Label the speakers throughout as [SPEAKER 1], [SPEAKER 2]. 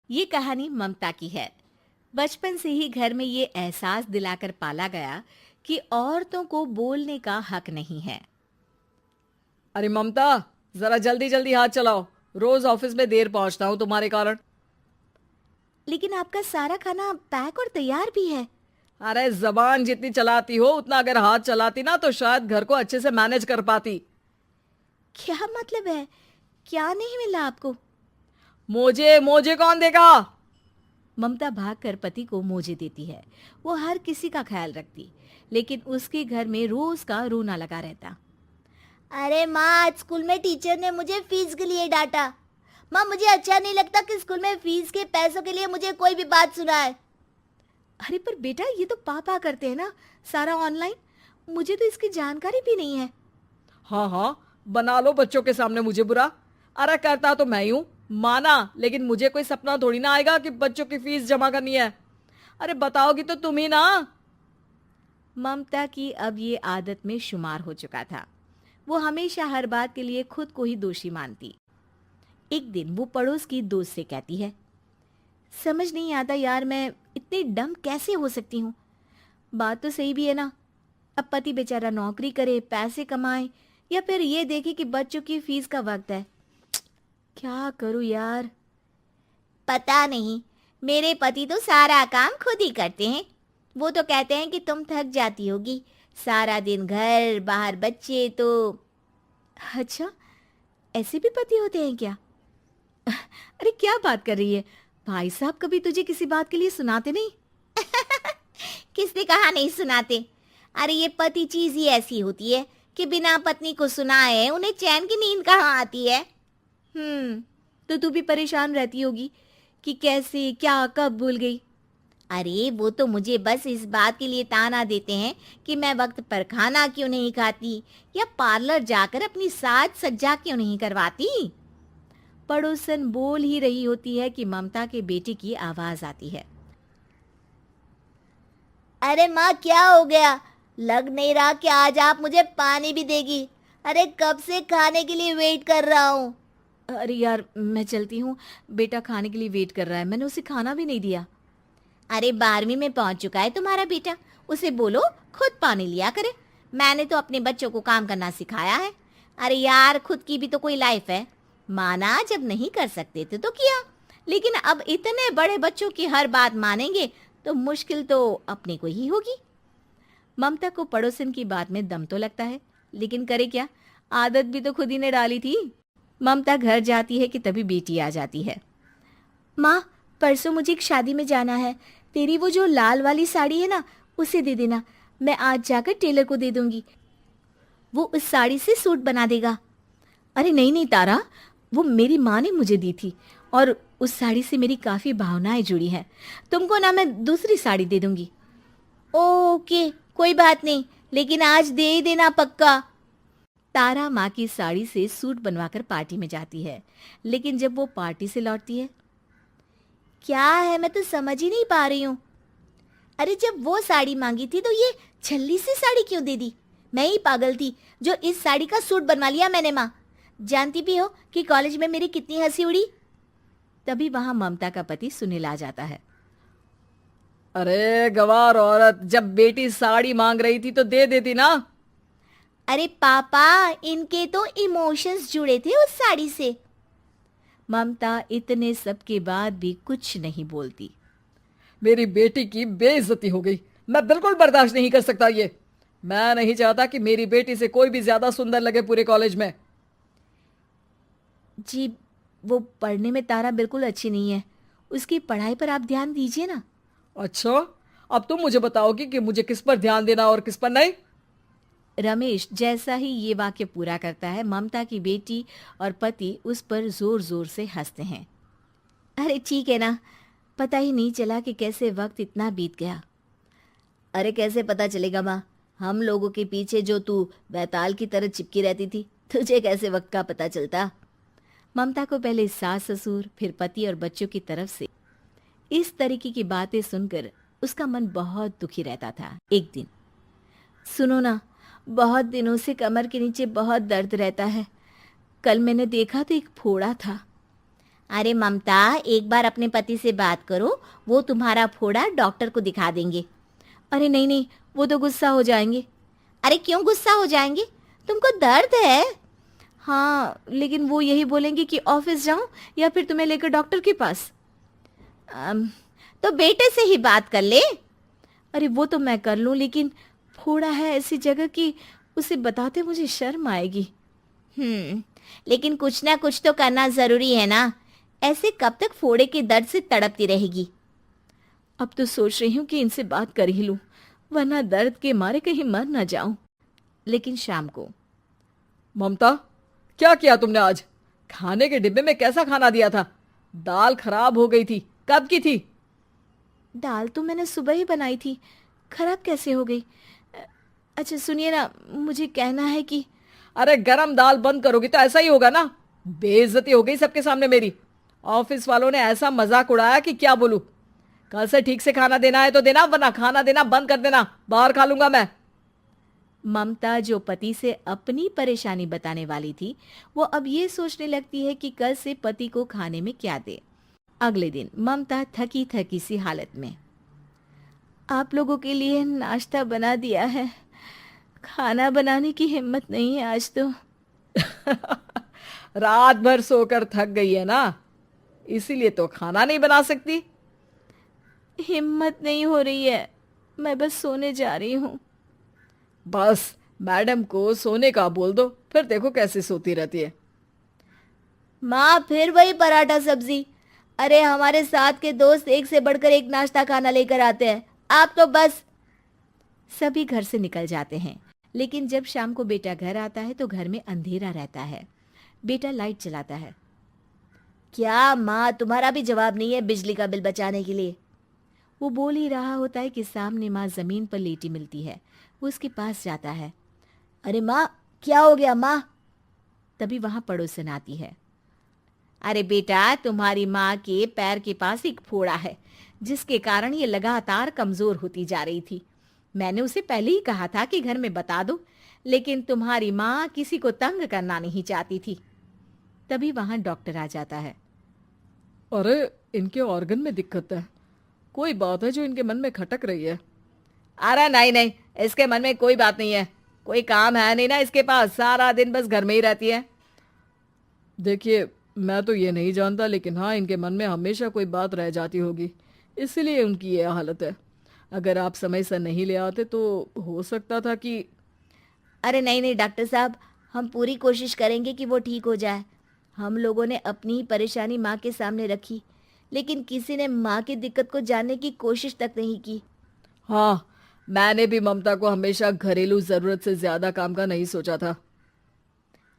[SPEAKER 1] ये कहानी ममता की है। बचपन से ही घर में ये एहसास दिलाकर पाला गया कि औरतों को बोलने का हक नहीं है।
[SPEAKER 2] अरे ममता, जरा जल्दी जल्दी हाथ चलाओ। रोज ऑफिस में देर पहुंचता हूँ तुम्हारे कारण।
[SPEAKER 1] लेकिन आपका सारा खाना पैक और तैयार भी है।
[SPEAKER 2] अरे जबान जितनी चलाती हो उतना अगर हाथ चलाती ना तो शायद घर को अच्छे से मैनेज कर पाती।
[SPEAKER 1] क्या मतलब है? क्या नहीं मिला आपको?
[SPEAKER 2] मोजे मोजे कौन देगा?
[SPEAKER 1] ममता भागकर पति को मोजे देती है। वो हर किसी का ख्याल रखती, लेकिन उसके घर में रोज का रोना लगा रहता।
[SPEAKER 3] अरे माँ, आज स्कूल में टीचर ने मुझे फीस के लिए डांटा। माँ, मुझे अच्छा नहीं लगता कि स्कूल में फीस के पैसों के लिए मुझे कोई भी बात सुनाए।
[SPEAKER 1] अरे पर बेटा, ये तो पापा करते हैं ना, सारा ऑनलाइन। मुझे तो इसकी जानकारी भी नहीं है।
[SPEAKER 2] हाँ हाँ, बना लो बच्चों के सामने मुझे बुरा। अरे करता तो मैं ही हूँ, माना, लेकिन मुझे कोई सपना थोड़ी ना आएगा कि बच्चों की फीस जमा करनी है। अरे बताओगी तो तुम ही ना।
[SPEAKER 1] ममता की अब ये आदत में शुमार हो चुका था। वो हमेशा हर बात के लिए खुद को ही दोषी मानती। एक दिन वो पड़ोस की दोस्त से कहती है, समझ नहीं आता यार, मैं इतनी डम कैसे हो सकती हूँ। बात तो सही भी है ना। अब पति बेचारा नौकरी करे, पैसे कमाए, या फिर ये देखे कि बच्चों की फीस का वक्त है। क्या करूँ यार।
[SPEAKER 3] पता नहीं, मेरे पति तो सारा काम खुद ही करते हैं। वो तो कहते हैं कि तुम थक जाती होगी, सारा दिन घर बाहर बच्चे तो।
[SPEAKER 1] अच्छा, ऐसे भी पति होते हैं क्या? अरे क्या बात कर रही है? भाई साहब कभी तुझे किसी बात के लिए सुनाते नहीं?
[SPEAKER 3] किसने कहा नहीं सुनाते? अरे ये पति चीज ही ऐसी होती है कि बिना पत्नी को सुनाए उन्हें चैन की नींद कहाँ आती है।
[SPEAKER 1] तो तू भी परेशान रहती होगी कि कैसे, क्या, कब भूल गई।
[SPEAKER 3] अरे वो तो मुझे बस इस बात के लिए ताना देते हैं कि मैं वक्त पर खाना क्यों नहीं खाती या पार्लर जाकर अपनी साज सज्जा क्यों नहीं करवाती।
[SPEAKER 1] पड़ोसन बोल ही रही होती है कि ममता के बेटे की आवाज आती है।
[SPEAKER 3] अरे माँ, क्या हो गया? लग नहीं रहा कि आज आप मुझे पानी भी देगी। अरे कब से खाने के लिए वेट कर रहा हूँ।
[SPEAKER 1] अरे यार, मैं चलती हूँ। बेटा खाने के लिए वेट कर रहा है, मैंने उसे खाना भी नहीं दिया।
[SPEAKER 3] अरे 12वीं में पहुंच चुका है तुम्हारा बेटा, उसे बोलो खुद पानी लिया करे। मैंने तो अपने बच्चों को काम करना सिखाया है। अरे यार, खुद की भी तो कोई लाइफ है। माना जब नहीं कर सकते थे तो किया, लेकिन अब इतने बड़े बच्चों की हर बात मानेंगे तो मुश्किल तो अपने को ही होगी।
[SPEAKER 1] ममता को पड़ोसन की बात में दम तो लगता है, लेकिन करे क्या, आदत भी तो खुद ही ने डाली थी। ममता घर जाती है कि तभी बेटी आ जाती है। माँ, परसों मुझे एक शादी में जाना है। तेरी वो जो लाल वाली साड़ी है ना, उसे दे देना। मैं आज जाकर टेलर को दे दूंगी, वो उस साड़ी से सूट बना देगा। अरे नहीं नहीं तारा, वो मेरी माँ ने मुझे दी थी और उस साड़ी से मेरी काफ़ी भावनाएं जुड़ी हैं। तुमको ना मैं दूसरी साड़ी दे दूंगी।
[SPEAKER 3] ओके, कोई बात नहीं, लेकिन आज दे ही देना पक्का।
[SPEAKER 1] तारा माँ की साड़ी से सूट बनवाकर पार्टी में जाती है, लेकिन जब वो पार्टी से लौटती है,
[SPEAKER 3] क्या है, मैं तो समझ ही नहीं पा रही हूँ। अरे जब वो साड़ी मांगी थी तो ये छल्ली सी साड़ी क्यों दे दी? मैं ही पागल थी जो इस साड़ी का सूट बनवा लिया मैंने। माँ, जानती भी हो कि कॉलेज में मेरी कितनी हंसी उड़ी।
[SPEAKER 1] तभी वहां ममता का पति सुनील आ जाता है।
[SPEAKER 2] अरे गवार औरत, जब बेटी साड़ी मांग रही थी तो दे देती ना।
[SPEAKER 3] अरे पापा, इनके तो इमोशंस जुड़े थे उस साड़ी से।
[SPEAKER 1] ममता इतने सब के बाद भी कुछ नहीं बोलती।
[SPEAKER 2] मेरी बेटी की बेइज्जती हो गई, मैं बिल्कुल बर्दाश्त नहीं कर सकता ये। मैं नहीं चाहता कि मेरी बेटी से कोई भी ज्यादा सुंदर लगे पूरे कॉलेज में।
[SPEAKER 1] जी, वो पढ़ने में तारा बिल्कुल अच्छी नहीं है, उसकी पढ़ाई पर आप ध्यान दीजिए ना।
[SPEAKER 2] अच्छा, अब तुम मुझे बताओगी कि मुझे किस पर ध्यान देना और किस पर नहीं।
[SPEAKER 1] रमेश जैसा ही ये वाक्य पूरा करता है, ममता की बेटी और पति उस पर जोर जोर से हंसते हैं। अरे ठीक है ना, पता ही नहीं चला कि कैसे वक्त इतना बीत गया।
[SPEAKER 3] अरे कैसे पता चलेगा माँ, हम लोगों के पीछे जो तू बैताल की तरह चिपकी रहती थी, तुझे कैसे वक्त का पता चलता।
[SPEAKER 1] ममता को पहले सास ससुर, फिर पति और बच्चों की तरफ से इस तरीके की बातें सुनकर उसका मन बहुत दुखी रहता था। एक दिन, सुनो ना, बहुत दिनों से कमर के नीचे बहुत दर्द रहता है। कल मैंने देखा तो एक फोड़ा था।
[SPEAKER 3] अरे ममता, एक बार अपने पति से बात करो, वो तुम्हारा फोड़ा डॉक्टर को दिखा देंगे।
[SPEAKER 1] अरे नहीं नहीं, वो तो गुस्सा हो जाएंगे।
[SPEAKER 3] अरे क्यों गुस्सा हो जाएंगे? तुमको दर्द है?
[SPEAKER 1] हाँ, लेकिन वो यही बोलेंगे कि ऑफिस जाऊं या फिर तुम्हें लेकर डॉक्टर के पास।
[SPEAKER 3] तो बेटे से ही बात कर ले।
[SPEAKER 1] अरे वो तो मैं कर लूं, लेकिन फोड़ा है ऐसी जगह कि उसे बताते मुझे शर्म आएगी।
[SPEAKER 3] लेकिन कुछ ना कुछ तो करना जरूरी है ना, ऐसे कब तक फोड़े के दर्द से तड़पती रहेगी?
[SPEAKER 1] अब तो सोच रही हूँ कि इनसे बात कर ही लूं, वरना दर्द के मारे कहीं मर ना जाऊं। लेकिन शाम को,
[SPEAKER 2] ममता, क्या किया तुमने आज? खाने के डिब्बे में कैसा खाना दिया था? दाल खराब हो गई थी। कब की थी?
[SPEAKER 1] दाल तो मैंने सुबह ही बनाई थी, खराब कैसे हो गई? अच्छा सुनिए ना, मुझे कहना है कि
[SPEAKER 2] अरे गरम दाल बंद करोगी तो ऐसा ही होगा ना। बेइज्जती हो गई सबके सामने मेरी। ऑफिस वालों ने ऐसा मजाक उड़ाया कि क्या बोलूं। कल से ठीक से खाना देना है तो देना, वरना खाना देना बंद कर देना। बाहर खा लूंगा मैं।
[SPEAKER 1] ममता, जो पति से अपनी परेशानी बताने वाली थी, वो अब ये सोचने लगती है कि कल से पति को खाने में क्या दे। अगले दिन ममता थकी थकी सी हालत में, आप लोगों के लिए नाश्ता बना दिया है, खाना बनाने की हिम्मत नहीं है आज तो।
[SPEAKER 2] रात भर सोकर थक गई है ना, इसीलिए तो खाना नहीं बना सकती।
[SPEAKER 1] हिम्मत नहीं हो रही है, मैं बस सोने जा रही हूँ।
[SPEAKER 2] बस मैडम को सोने का बोल दो, फिर देखो कैसे सोती रहती है।
[SPEAKER 3] माँ, फिर वही पराठा सब्जी। अरे हमारे साथ के दोस्त एक से बढ़कर एक नाश्ता खाना लेकर आते हैं, आप तो बस।
[SPEAKER 1] सभी घर से निकल जाते हैं, लेकिन जब शाम को बेटा घर आता है तो घर में अंधेरा रहता है। बेटा लाइट जलाता है।
[SPEAKER 3] क्या माँ, तुम्हारा भी जवाब नहीं है बिजली का बिल बचाने के लिए?
[SPEAKER 1] वो बोल ही रहा होता है कि सामने माँ जमीन पर लेटी मिलती है। वो उसके पास जाता है।
[SPEAKER 3] अरे माँ, क्या हो गया माँ?
[SPEAKER 1] तभी वहां पड़ोसन आती है। अरे बेटा, तुम्हारी माँ के पैर के पास एक फोड़ा है, जिसके कारण ये लगातार कमजोर होती जा रही थी। मैंने उसे पहले ही कहा था कि घर में बता दो, लेकिन तुम्हारी माँ किसी को तंग करना नहीं चाहती थी। तभी वहां डॉक्टर आ जाता है।
[SPEAKER 2] अरे इनके ऑर्गन में दिक्कत है, कोई बात है जो इनके मन में खटक रही है। अरे नहीं नहीं, इसके मन में कोई बात नहीं है। कोई काम है नहीं ना इसके पास, सारा दिन बस घर में ही रहती है। देखिए, मैं तो ये नहीं जानता, लेकिन हाँ, इनके मन में हमेशा कोई बात रह जाती होगी, इसीलिए उनकी ये हालत है। अगर आप समय से नहीं ले आते तो हो सकता था कि।
[SPEAKER 3] अरे नहीं नहीं डॉक्टर साहब, हम पूरी कोशिश करेंगे कि वो ठीक हो जाए। हम लोगों ने अपनी ही परेशानी माँ के सामने रखी, लेकिन किसी ने माँ की दिक्कत को जानने की कोशिश तक नहीं की।
[SPEAKER 2] हाँ, मैंने भी ममता को हमेशा घरेलू जरूरत से ज्यादा काम का नहीं सोचा था।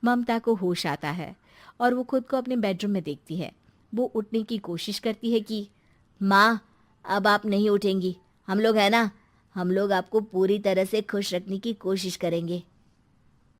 [SPEAKER 1] ममता को होश आता है और वो खुद को अपने बेडरूम में देखती है। वो उठने की कोशिश करती है कि
[SPEAKER 3] माँ, अब आप नहीं उठेंगी, हम लोग है ना, हम लोग आपको पूरी तरह से खुश रखने की कोशिश करेंगे।